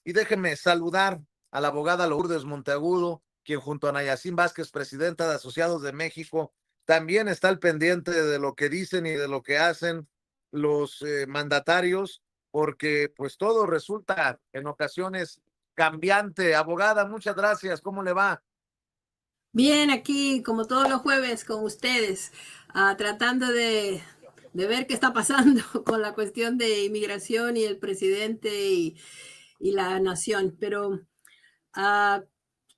Y déjenme saludar a la abogada Lourdes Monteagudo, quien junto a Nayacín Vázquez, presidenta de Asociados de México, también está al pendiente de lo que dicen y de lo que hacen los mandatarios, porque pues todo resulta en ocasiones cambiante. Abogada, muchas gracias. ¿Cómo le va? Bien, aquí como todos los jueves con ustedes, tratando de ver qué está pasando con la cuestión de inmigración y el presidente y la nación. Pero ah,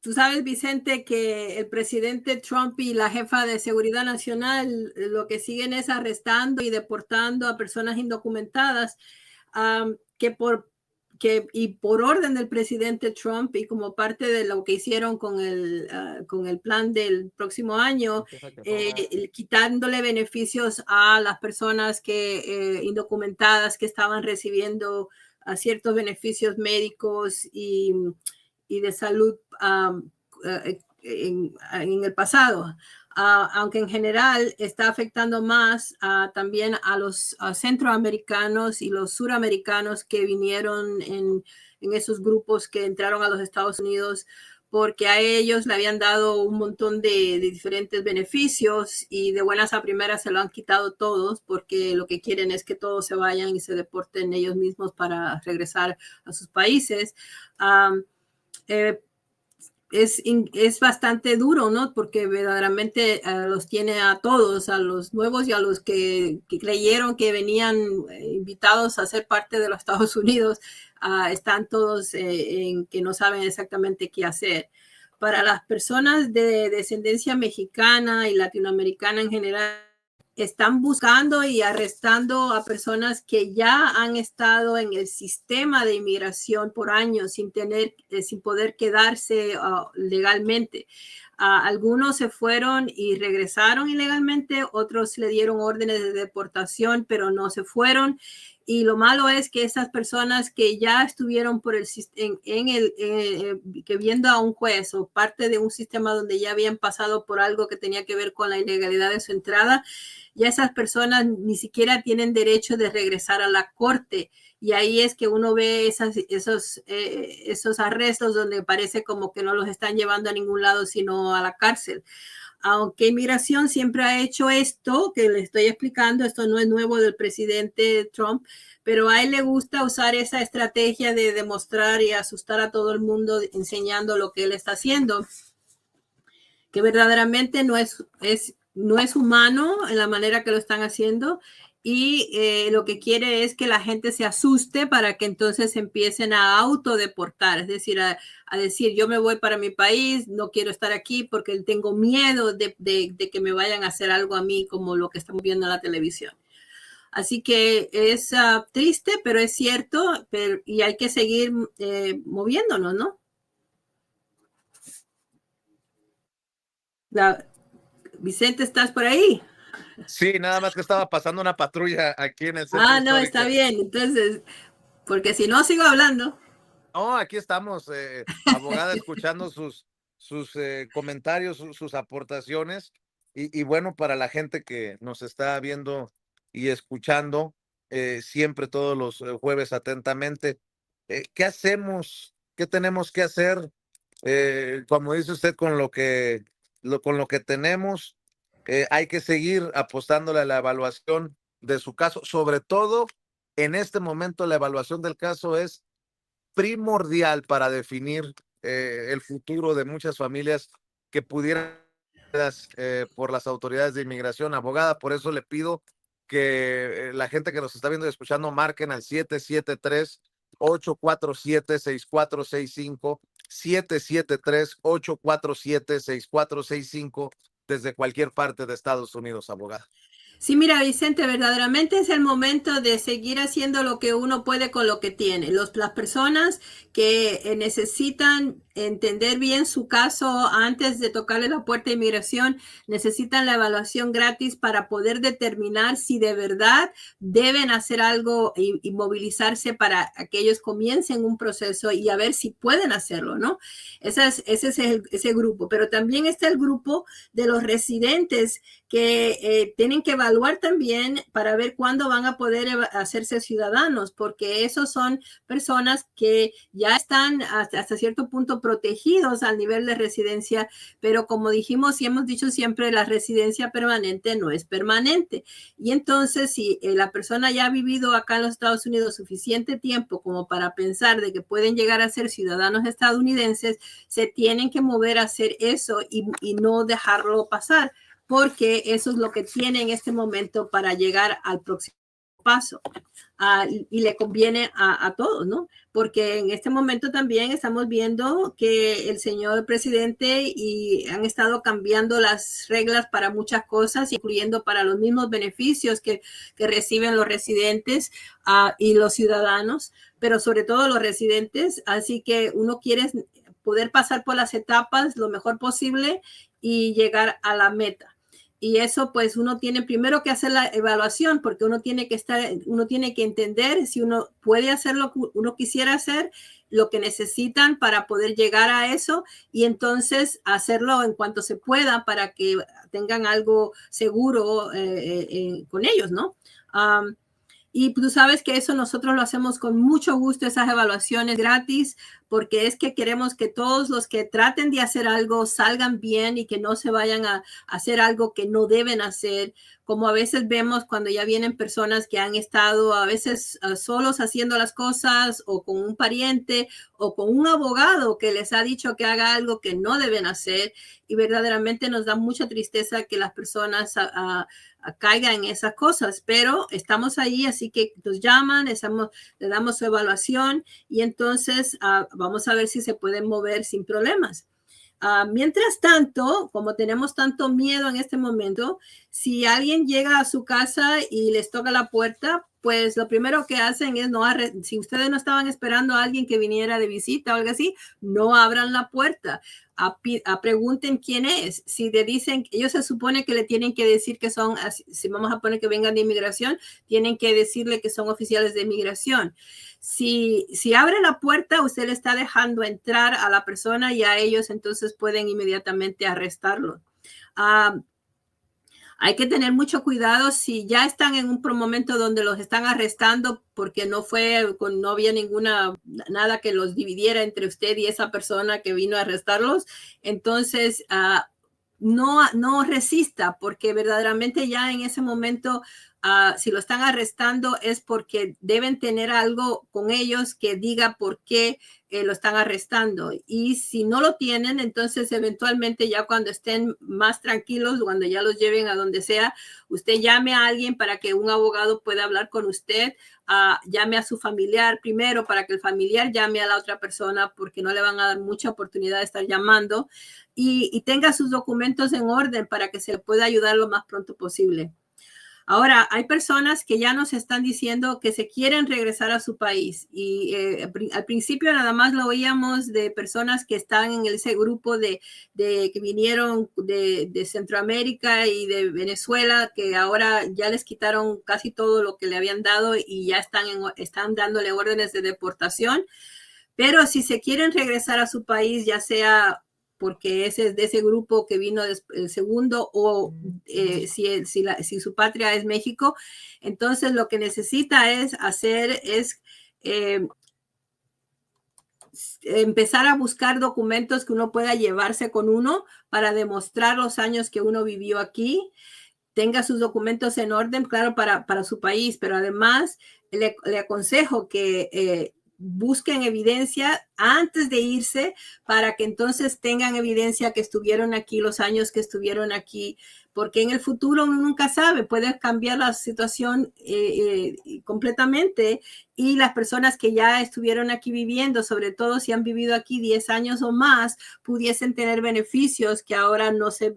tú sabes, Vicente, que el presidente Trump y la jefa de seguridad nacional lo que siguen es arrestando y deportando a personas indocumentadas, que y por orden del presidente Trump y como parte de lo que hicieron con el plan del próximo año, quitándole beneficios a las personas indocumentadas que estaban recibiendo ciertos beneficios médicos y de salud en el pasado. Aunque en general está afectando más también a los centroamericanos y los suramericanos que vinieron en esos grupos que entraron a los Estados Unidos, porque a ellos le habían dado un montón de diferentes beneficios y de buenas a primeras se lo han quitado todos, porque lo que quieren es que todos se vayan y se deporten ellos mismos para regresar a sus países. Eh, es bastante duro, ¿no? Porque verdaderamente los tiene a todos, a los nuevos y a los que creyeron que venían invitados a ser parte de los Estados Unidos, están todos en que no saben exactamente qué hacer. Para las personas de descendencia mexicana y latinoamericana en general, están buscando y arrestando a personas que ya han estado en el sistema de inmigración por años sin poder quedarse legalmente. Algunos se fueron y regresaron ilegalmente, otros le dieron órdenes de deportación, pero no se fueron. Y lo malo es que esas personas que ya estuvieron por que viendo a un juez o parte de un sistema donde ya habían pasado por algo que tenía que ver con la ilegalidad de su entrada, ya esas personas ni siquiera tienen derecho de regresar a la corte. Y ahí es que uno ve esos arrestos donde parece como que no los están llevando a ningún lado, sino a la cárcel. Aunque inmigración siempre ha hecho esto que le estoy explicando, esto no es nuevo del presidente Trump, pero a él le gusta usar esa estrategia de demostrar y asustar a todo el mundo enseñando lo que él está haciendo, que verdaderamente no es humano en la manera que lo están haciendo, y lo que quiere es que la gente se asuste para que entonces empiecen a autodeportar, es decir, a decir yo me voy para mi país, no quiero estar aquí porque tengo miedo de que me vayan a hacer algo a mí como lo que estamos viendo en la televisión. Así que es triste, pero es cierto, y hay que seguir moviéndonos, ¿no? Vicente, ¿estás por ahí? Sí, nada más que estaba pasando una patrulla aquí en el centro No, está histórico. bien. Entonces, porque si no, sigo hablando. No, aquí estamos, abogada, escuchando sus comentarios, sus aportaciones. Y bueno, para la gente que nos está viendo y escuchando, siempre todos los jueves atentamente, ¿qué hacemos? ¿Qué tenemos que hacer? Como dice usted, con lo que tenemos, hay que seguir apostándole a la evaluación de su caso. Sobre todo, en este momento, la evaluación del caso es primordial para definir el futuro de muchas familias que pudieran por las autoridades de inmigración. Abogada, por eso le pido que la gente que nos está viendo y escuchando marquen al 773-847-6465, 773-847-6465 desde cualquier parte de Estados Unidos, abogada. Sí, mira, Vicente, verdaderamente es el momento de seguir haciendo lo que uno puede con lo que tiene. Las personas que necesitan entender bien su caso antes de tocarle la puerta de inmigración, necesitan la evaluación gratis para poder determinar si de verdad deben hacer algo y movilizarse para que ellos comiencen un proceso y a ver si pueden hacerlo, ¿no? Ese es ese grupo. Pero también está el grupo de los residentes que tienen que evaluar también para ver cuándo van a poder hacerse ciudadanos, porque esos son personas que ya están hasta cierto punto protegidos al nivel de residencia, pero como dijimos y hemos dicho siempre, la residencia permanente no es permanente. Y entonces, si la persona ya ha vivido acá en los Estados Unidos suficiente tiempo como para pensar de que pueden llegar a ser ciudadanos estadounidenses, se tienen que mover a hacer eso y no dejarlo pasar, porque eso es lo que tiene en este momento para llegar al próximo paso. Y le conviene a todos, ¿no? Porque en este momento también estamos viendo que el señor presidente y han estado cambiando las reglas para muchas cosas, incluyendo para los mismos beneficios que reciben los residentes y los ciudadanos, pero sobre todo los residentes. Así que uno quiere poder pasar por las etapas lo mejor posible y llegar a la meta. Y eso, pues, uno tiene primero que hacer la evaluación, porque uno tiene que entender si uno puede hacer lo que uno quisiera hacer, lo que necesitan para poder llegar a eso, y entonces hacerlo en cuanto se pueda para que tengan algo seguro con ellos, ¿no? Y tú sabes que eso nosotros lo hacemos con mucho gusto, esas evaluaciones gratis, porque es que queremos que todos los que traten de hacer algo salgan bien y que no se vayan a hacer algo que no deben hacer, como a veces vemos cuando ya vienen personas que han estado a veces solos haciendo las cosas, o con un pariente o con un abogado que les ha dicho que haga algo que no deben hacer, y verdaderamente nos da mucha tristeza que las personas caigan en esas cosas, pero estamos ahí, así que nos llaman, le damos su evaluación y entonces vamos a ver si se pueden mover sin problemas. Mientras tanto, como tenemos tanto miedo en este momento, si alguien llega a su casa y les toca la puerta, pues lo primero que hacen es si ustedes no estaban esperando a alguien que viniera de visita o algo así, no abran la puerta. Pregunten quién es. Si le dicen, ellos se supone que le tienen que decir que son, si vamos a poner que vengan de inmigración, tienen que decirle que son oficiales de inmigración. Si abre la puerta, usted le está dejando entrar a la persona y a ellos entonces pueden inmediatamente arrestarlo. Hay que tener mucho cuidado si ya están en un momento donde los están arrestando porque no había nada que los dividiera entre usted y esa persona que vino a arrestarlos. Entonces, no resista, porque verdaderamente ya en ese momento, si lo están arrestando es porque deben tener algo con ellos que diga por qué lo están arrestando. Y si no lo tienen, entonces eventualmente ya cuando estén más tranquilos, cuando ya los lleven a donde sea, usted llame a alguien para que un abogado pueda hablar con usted. Llame a su familiar primero para que el familiar llame a la otra persona, porque no le van a dar mucha oportunidad de estar llamando, y tenga sus documentos en orden para que se le pueda ayudar lo más pronto posible. Ahora, hay personas que ya nos están diciendo que se quieren regresar a su país, y al principio nada más lo oíamos de personas que están en ese grupo que vinieron de Centroamérica y de Venezuela, que ahora ya les quitaron casi todo lo que le habían dado y ya están dándole órdenes de deportación. Pero si se quieren regresar a su país, ya sea porque ese es de ese grupo que vino el segundo, o si su patria es México, entonces lo que necesita hacer es empezar a buscar documentos que uno pueda llevarse con uno para demostrar los años que uno vivió aquí. Tenga sus documentos en orden, claro, para su país, pero además le aconsejo que busquen evidencia antes de irse, para que entonces tengan evidencia que estuvieron aquí los años que estuvieron aquí, porque en el futuro uno nunca sabe, puede cambiar la situación completamente, y las personas que ya estuvieron aquí viviendo, sobre todo si han vivido aquí 10 años o más, pudiesen tener beneficios que ahora no se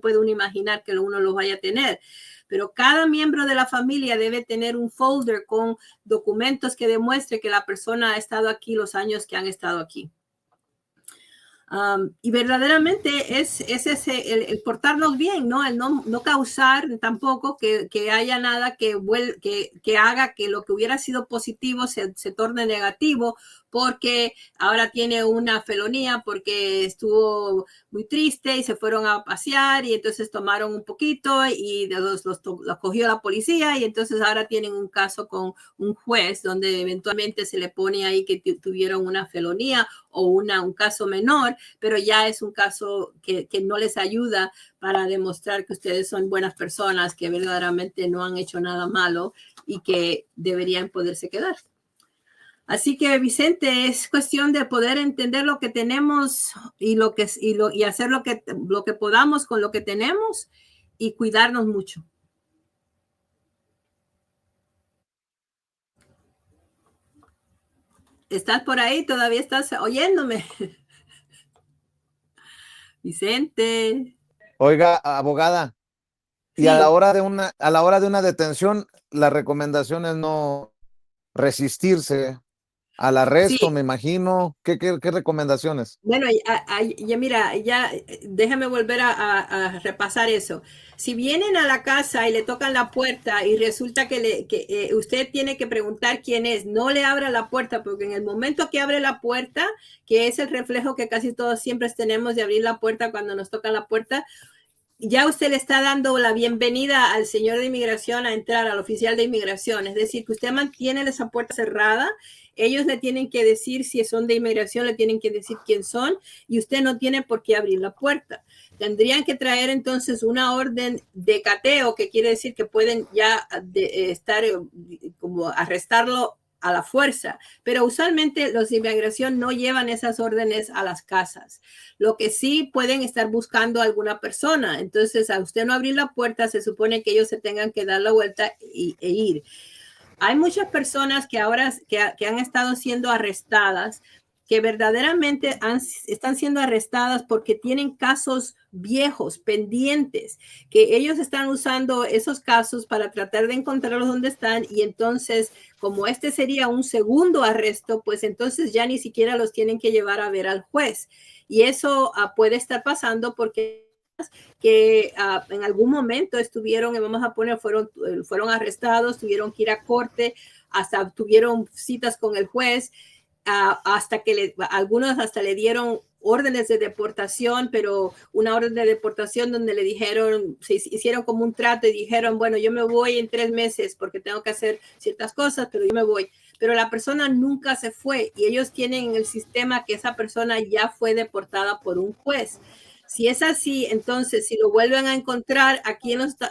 puede uno imaginar que uno los vaya a tener. Pero cada miembro de la familia debe tener un folder con documentos que demuestre que la persona ha estado aquí los años que han estado aquí. Y verdaderamente es el portarnos bien, ¿no? El no causar tampoco que haya nada que haga que lo que hubiera sido positivo se torne negativo porque ahora tiene una felonía porque estuvo muy triste y se fueron a pasear y entonces tomaron un poquito y los cogió la policía y entonces ahora tienen un caso con un juez donde eventualmente se le pone ahí que tuvieron una felonía o un caso menor, pero ya es un caso que no les ayuda para demostrar que ustedes son buenas personas, que verdaderamente no han hecho nada malo y que deberían poderse quedar. Así que, Vicente, es cuestión de poder entender lo que tenemos y hacer lo que podamos con lo que tenemos y cuidarnos mucho. ¿Estás por ahí? ¿Todavía estás oyéndome? Vicente. Oiga, abogada, y Sí. a la hora de una detención, la recomendación es no resistirse al arresto, Sí, me imagino. ¿Qué recomendaciones? bueno, ya mira, ya déjame volver a repasar eso. Si vienen a la casa y le tocan la puerta y resulta que usted tiene que preguntar quién es, no le abra la puerta porque en el momento que abre la puerta, que es el reflejo que casi todos siempre tenemos de abrir la puerta cuando nos tocan la puerta, ya usted le está dando la bienvenida al señor de inmigración a entrar, al oficial de inmigración. Es decir, que usted mantiene esa puerta cerrada. Ellos le tienen que decir si son de inmigración, le tienen que decir quién son y usted no tiene por qué abrir la puerta. Tendrían que traer entonces una orden de cateo, que quiere decir que pueden ya estar como arrestarlo a la fuerza, pero usualmente los de inmigración no llevan esas órdenes a las casas. Lo que sí pueden estar buscando a alguna persona. Entonces, a usted no abrir la puerta, se supone que ellos se tengan que dar la vuelta e ir. Hay muchas personas que ahora que han estado siendo arrestadas, que verdaderamente están siendo arrestadas porque tienen casos viejos, pendientes, que ellos están usando esos casos para tratar de encontrarlos donde están y entonces, como este sería un segundo arresto, pues entonces ya ni siquiera los tienen que llevar a ver al juez. Y eso puede estar pasando porque que en algún momento estuvieron, vamos a poner, fueron arrestados, tuvieron que ir a corte, hasta tuvieron citas con el juez, hasta que algunos hasta le dieron órdenes de deportación, pero una orden de deportación donde le dijeron, se hicieron como un trato y dijeron, bueno, yo me voy en 3 meses porque tengo que hacer ciertas cosas, pero yo me voy. Pero la persona nunca se fue y ellos tienen en el sistema que esa persona ya fue deportada por un juez. Si es así, entonces, si lo vuelven a encontrar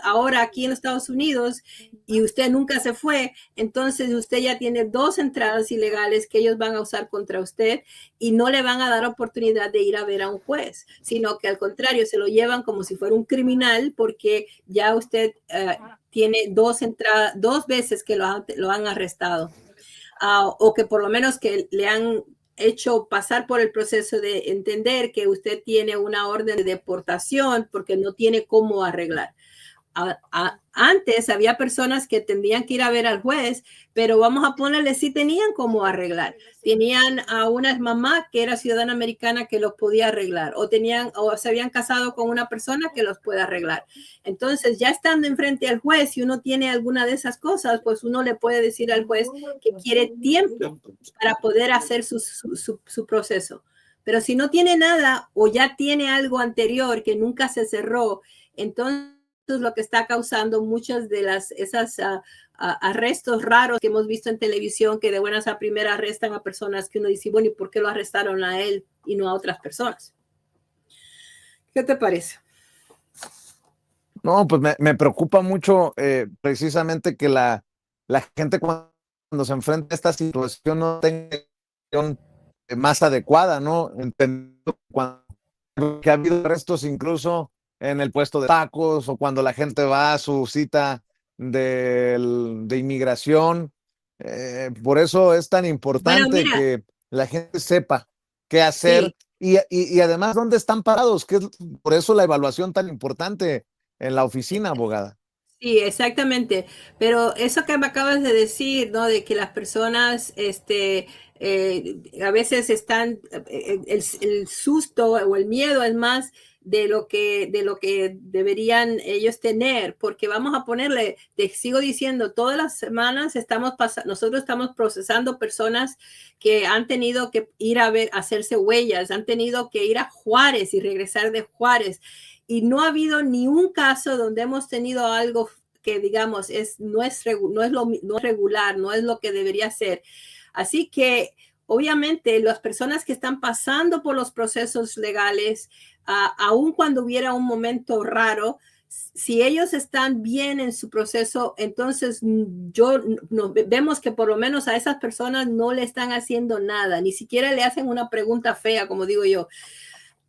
ahora aquí en los Estados Unidos y usted nunca se fue, entonces usted ya tiene 2 entradas ilegales que ellos van a usar contra usted y no le van a dar oportunidad de ir a ver a un juez, sino que al contrario, se lo llevan como si fuera un criminal porque ya usted tiene 2 entradas, 2 veces que lo han arrestado. O que por lo menos que le han hecho pasar por el proceso de entender que usted tiene una orden de deportación porque no tiene cómo arreglar. Antes había personas que tendrían que ir a ver al juez, pero vamos a ponerle si tenían cómo arreglar. Tenían a una mamá que era ciudadana americana que los podía arreglar o se habían casado con una persona que los puede arreglar. Entonces, ya estando enfrente al juez, si uno tiene alguna de esas cosas, pues uno le puede decir al juez que quiere tiempo para poder hacer su proceso. Pero si no tiene nada o ya tiene algo anterior que nunca se cerró, entonces es lo que está causando muchas de esas arrestos raros que hemos visto en televisión, que de buenas a primeras arrestan a personas que uno dice, bueno, ¿y por qué lo arrestaron a él y no a otras personas? ¿Qué te parece? No, pues me preocupa mucho precisamente que la gente cuando se enfrenta a esta situación no tenga una acción más adecuada, ¿no? Entiendo que ha habido arrestos incluso en el puesto de tacos o cuando la gente va a su cita de inmigración. Por eso es tan Bueno, importante mira, que la gente sepa qué hacer sí, y además dónde están parados, que es por eso la evaluación tan importante en la oficina, abogada. sí, exactamente. Pero eso que me acabas de decir, ¿no? De que las personas, a veces están, el susto o el miedo es más de lo que deberían ellos tener, porque vamos a ponerle, te sigo diciendo, todas las semanas nosotros estamos procesando personas que han tenido que ir a ver, hacerse huellas, han tenido que ir a Juárez y regresar de Juárez, y no ha habido ni un caso donde hemos tenido algo que digamos no es regular, no es lo que debería ser. Así que obviamente las personas que están pasando por los procesos legales, aun cuando hubiera un momento raro, si ellos están bien en su proceso, entonces vemos que por lo menos a esas personas no le están haciendo nada, ni siquiera le hacen una pregunta fea, como digo yo.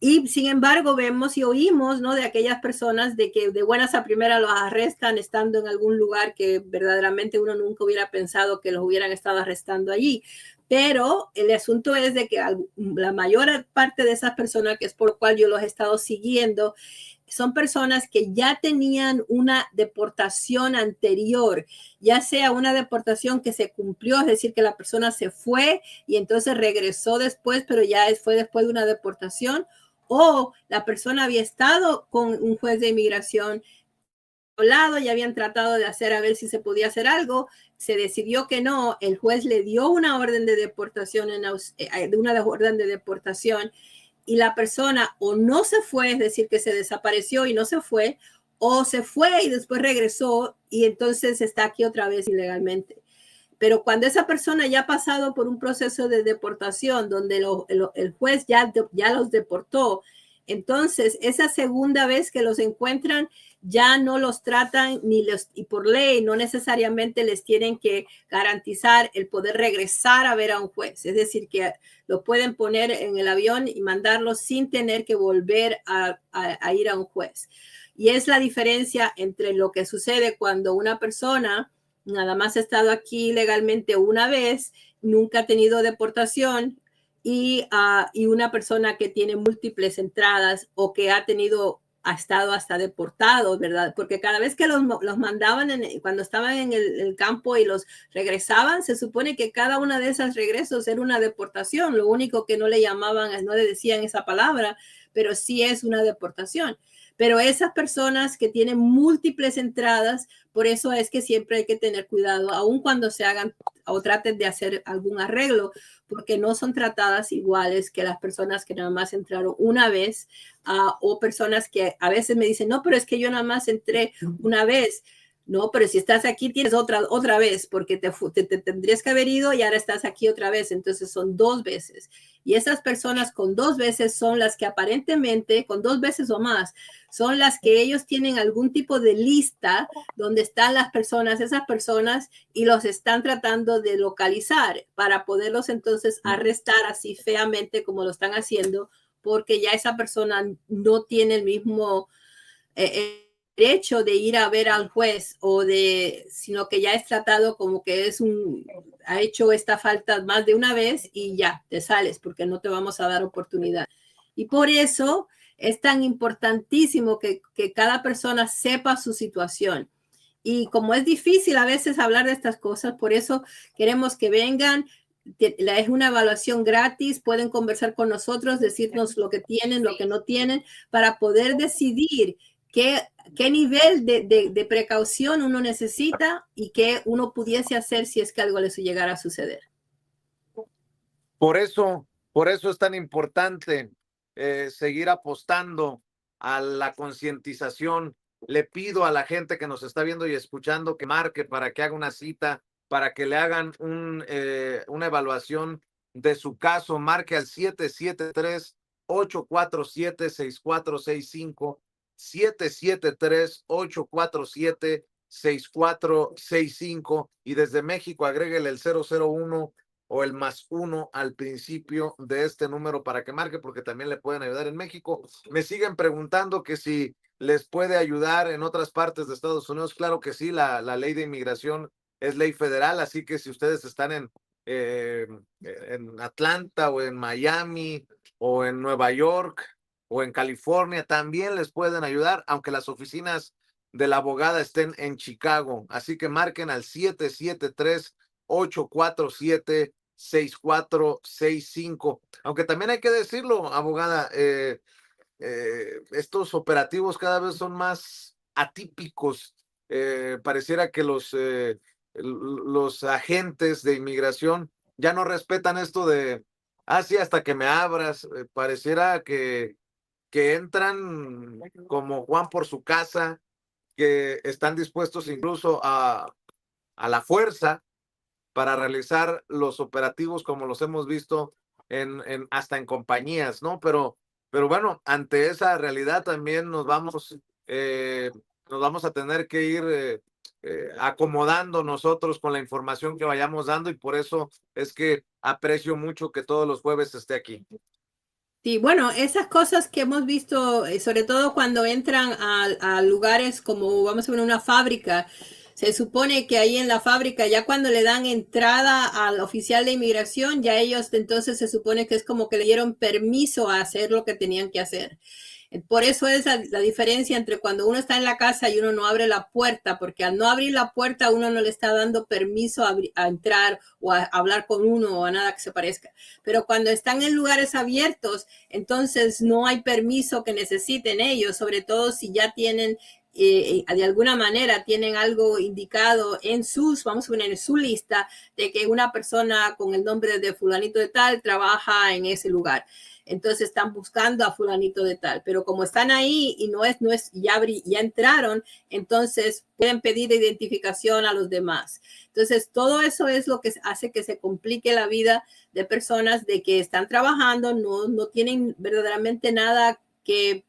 Y sin embargo vemos y oímos, ¿no?, de aquellas personas de que de buenas a primeras los arrestan estando en algún lugar que verdaderamente uno nunca hubiera pensado que los hubieran estado arrestando allí. Pero el asunto es de que la mayor parte de esas personas, que es por lo cual yo los he estado siguiendo, son personas que ya tenían una deportación anterior, ya sea una deportación que se cumplió, es decir, que la persona se fue y entonces regresó después, pero ya fue después de una deportación, o la persona había estado con un juez de inmigración, hablado, ya habían tratado de hacer a ver si se podía hacer algo, se decidió que no, el juez le dio una orden de deportación, una orden de deportación, y la persona o no se fue, es decir, que se desapareció y no se fue, o se fue y después regresó y entonces está aquí otra vez ilegalmente. Pero cuando esa persona ya ha pasado por un proceso de deportación donde el juez ya los deportó, entonces esa segunda vez que los encuentran ya no los tratan y por ley no necesariamente les tienen que garantizar el poder regresar a ver a un juez. Es decir, que lo pueden poner en el avión y mandarlos sin tener que volver a ir a un juez. Y es la diferencia entre lo que sucede cuando una persona nada más ha estado aquí legalmente una vez, nunca ha tenido deportación, y una persona que tiene múltiples entradas o que ha estado hasta deportado, ¿verdad? Porque cada vez que los mandaban cuando estaban en el campo y los regresaban, se supone que cada una de esas regresos era una deportación. Lo único que no le llamaban, no le decían esa palabra, pero sí es una deportación. Pero esas personas que tienen múltiples entradas, por eso es que siempre hay que tener cuidado, aun cuando se hagan o traten de hacer algún arreglo, porque no son tratadas iguales que las personas que nada más entraron una vez, o personas que a veces me dicen, no, pero es que yo nada más entré una vez. No, pero si estás aquí tienes otra vez, porque te tendrías que haber ido y ahora estás aquí otra vez. Entonces son 2 veces. Y esas personas con 2 veces son las que aparentemente, con 2 veces o más, son las que ellos tienen algún tipo de lista donde están esas personas, y los están tratando de localizar para poderlos entonces arrestar así feamente como lo están haciendo, porque ya esa persona no tiene el mismo derecho de ir a ver al juez sino que ya es tratado como que ha hecho esta falta más de una vez y ya te sales porque no te vamos a dar oportunidad. Y por eso es tan importantísimo que cada persona sepa su situación. Y como es difícil a veces hablar de estas cosas, por eso queremos que vengan. Es una evaluación gratis, pueden conversar con nosotros, decirnos lo que tienen, lo que no tienen, para poder decidir qué nivel de precaución uno necesita y qué uno pudiese hacer si es que algo les llegara a suceder. Por eso es tan importante seguir apostando a la concientización. Le pido a la gente que nos está viendo y escuchando que marque para que haga una cita, para que le hagan una evaluación de su caso. Marque al 773-847-6465, 773-847-6465, y desde México agréguele el 001 o el +1 al principio de este número para que marque, porque también le pueden ayudar en México. Me siguen preguntando que si les puede ayudar en otras partes de Estados Unidos. Claro que sí, la ley de inmigración es ley federal, así que si ustedes están en Atlanta o en Miami o en Nueva York o en California, también les pueden ayudar, aunque las oficinas de la abogada estén en Chicago. Así que marquen al 773-847-6465. Aunque también hay que decirlo, abogada, estos operativos cada vez son más atípicos. Pareciera que los agentes de inmigración ya no respetan esto de, sí, hasta que me abras. Pareciera que entran como Juan por su casa, que están dispuestos incluso a la fuerza para realizar los operativos como los hemos visto hasta en compañías, ¿no? Pero bueno, ante esa realidad también nos vamos a tener que ir acomodando nosotros con la información que vayamos dando, y por eso es que aprecio mucho que todos los jueves esté aquí. Sí, bueno, esas cosas que hemos visto, sobre todo cuando entran a lugares como, vamos a ver, una fábrica, se supone que ahí en la fábrica, ya cuando le dan entrada al oficial de inmigración, ya ellos entonces se supone que es como que le dieron permiso a hacer lo que tenían que hacer. Por eso es la diferencia entre cuando uno está en la casa y uno no abre la puerta, porque al no abrir la puerta uno no le está dando permiso a entrar o a hablar con uno o a nada que se parezca. Pero cuando están en lugares abiertos, entonces no hay permiso que necesiten ellos, sobre todo si ya tienen de alguna manera tienen algo indicado en vamos a poner en su lista de que una persona con el nombre de fulanito de tal trabaja en ese lugar. Entonces están buscando a fulanito de tal, pero como están ahí y ya entraron, entonces pueden pedir identificación a los demás. Entonces todo eso es lo que hace que se complique la vida de personas de que están trabajando, no tienen verdaderamente nada que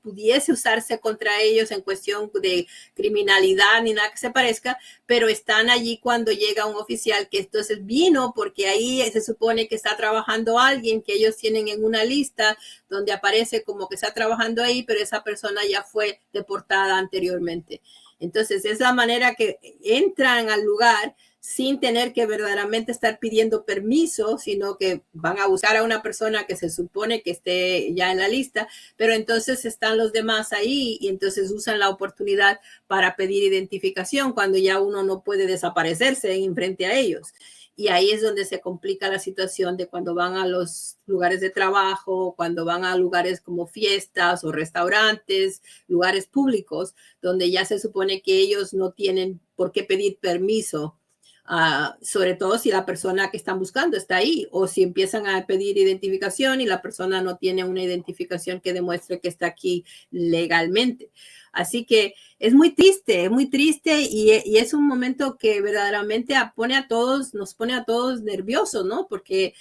pudiese usarse contra ellos en cuestión de criminalidad ni nada que se parezca, pero están allí cuando llega un oficial que entonces vino porque ahí se supone que está trabajando alguien que ellos tienen en una lista donde aparece como que está trabajando ahí, pero esa persona ya fue deportada anteriormente. Entonces es la manera que entran al lugar sin tener que verdaderamente estar pidiendo permiso, sino que van a buscar a una persona que se supone que esté ya en la lista, pero entonces están los demás ahí y entonces usan la oportunidad para pedir identificación cuando ya uno no puede desaparecerse en frente a ellos. Y ahí es donde se complica la situación de cuando van a los lugares de trabajo, cuando van a lugares como fiestas o restaurantes, lugares públicos, donde ya se supone que ellos no tienen por qué pedir permiso. Sobre todo si la persona que están buscando está ahí o si empiezan a pedir identificación y la persona no tiene una identificación que demuestre que está aquí legalmente. Así que es muy triste y es un momento que verdaderamente nos pone a todos nerviosos, ¿no? Porque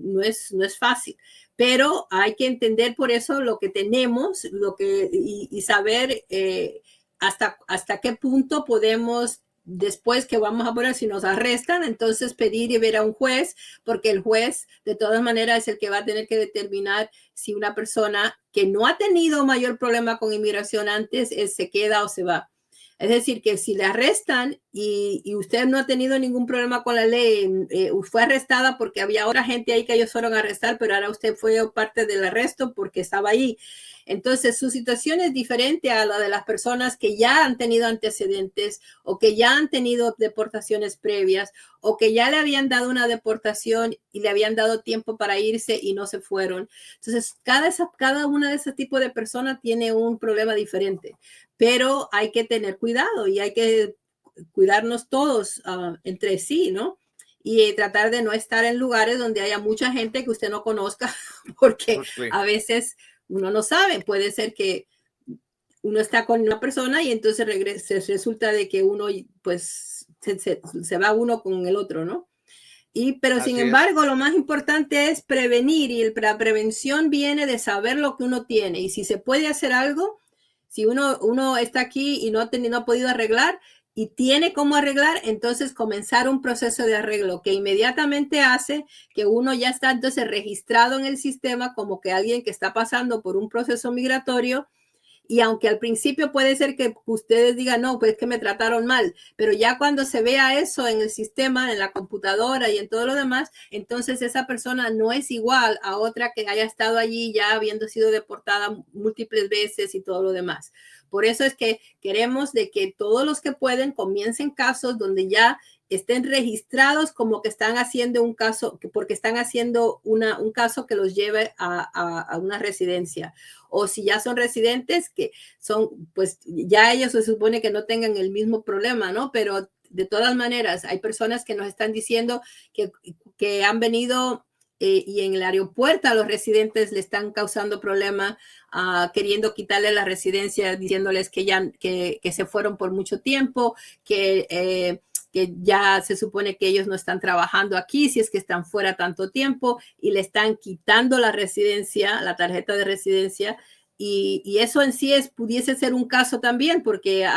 no es fácil. Pero hay que entender por eso lo que tenemos y saber hasta qué punto podemos, después que vamos a poner, si nos arrestan, entonces pedir y ver a un juez, porque el juez de todas maneras es el que va a tener que determinar si una persona que no ha tenido mayor problema con inmigración antes se queda o se va. Es decir, que si le arrestan y usted no ha tenido ningún problema con la ley, fue arrestada porque había otra gente ahí que ellos fueron a arrestar, pero ahora usted fue parte del arresto porque estaba ahí. Entonces, su situación es diferente a la de las personas que ya han tenido antecedentes o que ya han tenido deportaciones previas o que ya le habían dado una deportación y le habían dado tiempo para irse y no se fueron. Entonces, cada una de ese tipo de personas tiene un problema diferente, pero hay que tener cuidado y hay que cuidarnos todos entre sí, ¿no? Y tratar de no estar en lugares donde haya mucha gente que usted no conozca, porque a veces uno no sabe, puede ser que uno está con una persona y entonces resulta de que uno pues se va uno con el otro, ¿no? Pero sin embargo, lo más importante es prevenir y la prevención viene de saber lo que uno tiene y si se puede hacer algo, si uno está aquí y no ha podido arreglar y tiene cómo arreglar, entonces comenzar un proceso de arreglo que inmediatamente hace que uno ya está entonces registrado en el sistema como que alguien que está pasando por un proceso migratorio. Y aunque al principio puede ser que ustedes digan, no, pues es que me trataron mal, pero ya cuando se vea eso en el sistema, en la computadora y en todo lo demás, entonces esa persona no es igual a otra que haya estado allí ya habiendo sido deportada múltiples veces y todo lo demás. Por eso es que queremos de que todos los que pueden comiencen casos donde ya estén registrados como que están haciendo un caso, porque están haciendo un caso que los lleve a una residencia. O si ya son residentes, que son, pues ya ellos se supone que no tengan el mismo problema, ¿no? Pero de todas maneras, hay personas que nos están diciendo que han venido y en el aeropuerto a los residentes le están causando problemas, queriendo quitarle la residencia, diciéndoles que se fueron por mucho tiempo, que ya se supone que ellos no están trabajando aquí, si es que están fuera tanto tiempo, y le están quitando la residencia, la tarjeta de residencia. Y eso en sí pudiese ser un caso también, porque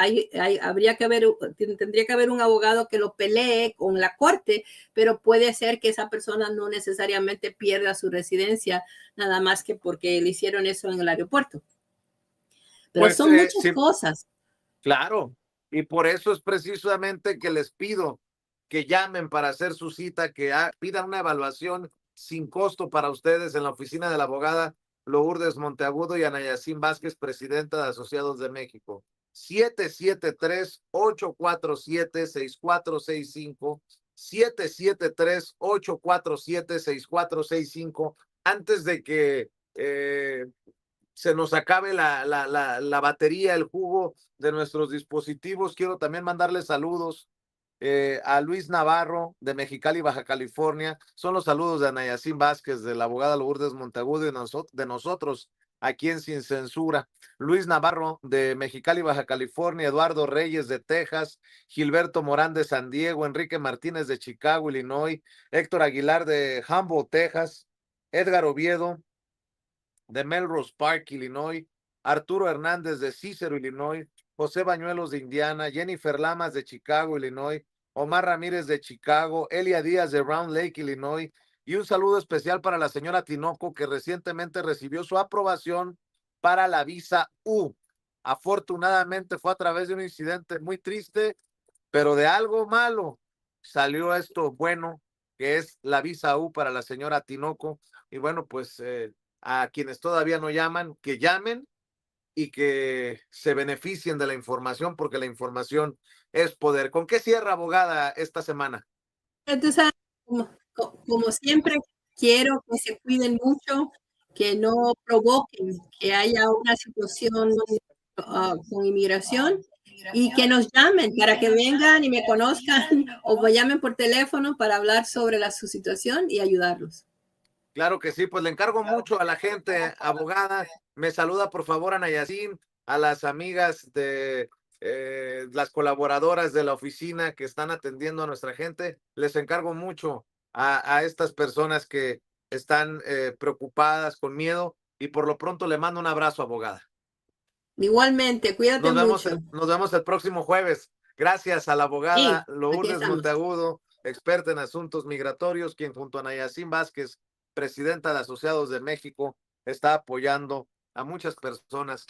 tendría que haber un abogado que lo pelee con la corte, pero puede ser que esa persona no necesariamente pierda su residencia, nada más que porque le hicieron eso en el aeropuerto. Pero Pues son muchas sí, cosas. claro, y por eso es precisamente que les pido que llamen para hacer su cita, que pidan una evaluación sin costo para ustedes en la oficina de la abogada Lourdes Monteagudo y Ana Yacine Vázquez, presidenta de Asociados de México. 773-847-6465, 773-847-6465, antes de que se nos acabe la batería, el jugo de nuestros dispositivos. Quiero también mandarles saludos a Luis Navarro de Mexicali, Baja California. Son los saludos de Ana Yacine Vázquez, de la abogada Lourdes Monteagudo y de nosotros aquí en Sin Censura. Luis Navarro de Mexicali, Baja California, Eduardo Reyes de Texas, Gilberto Morán de San Diego, Enrique Martínez de Chicago, Illinois, Héctor Aguilar de Humboldt, Texas, Edgar Oviedo de Melrose Park, Illinois, Arturo Hernández de Cícero, Illinois, José Bañuelos de Indiana, Jennifer Lamas de Chicago, Illinois, Omar Ramírez de Chicago, Elia Díaz de Round Lake, Illinois, y un saludo especial para la señora Tinoco, que recientemente recibió su aprobación para la visa U. Afortunadamente fue a través de un incidente muy triste, pero de algo malo salió esto bueno, que es la visa U para la señora Tinoco. Y bueno, pues a quienes todavía no llaman, que llamen y que se beneficien de la información, porque la información es poder. ¿Con qué cierra, abogada, esta semana? Entonces, como siempre, quiero que se cuiden mucho, que no provoquen que haya una situación con inmigración, y que nos llamen para que vengan y me conozcan o me llamen por teléfono para hablar sobre su situación y ayudarlos. Claro que sí, pues le encargo mucho a la gente, abogada. Me saluda por favor a Nayacín, a las amigas de las colaboradoras de la oficina que están atendiendo a nuestra gente. Les encargo mucho a estas personas que están preocupadas, con miedo, y por lo pronto le mando un abrazo, abogada. Igualmente, cuídate mucho. Nos vemos el próximo jueves. Gracias a la abogada Sí, aquí Lourdes estamos. Monteagudo, experta en asuntos migratorios, quien junto a Nayacín Vázquez, presidenta de Asociados de México, está apoyando a muchas personas.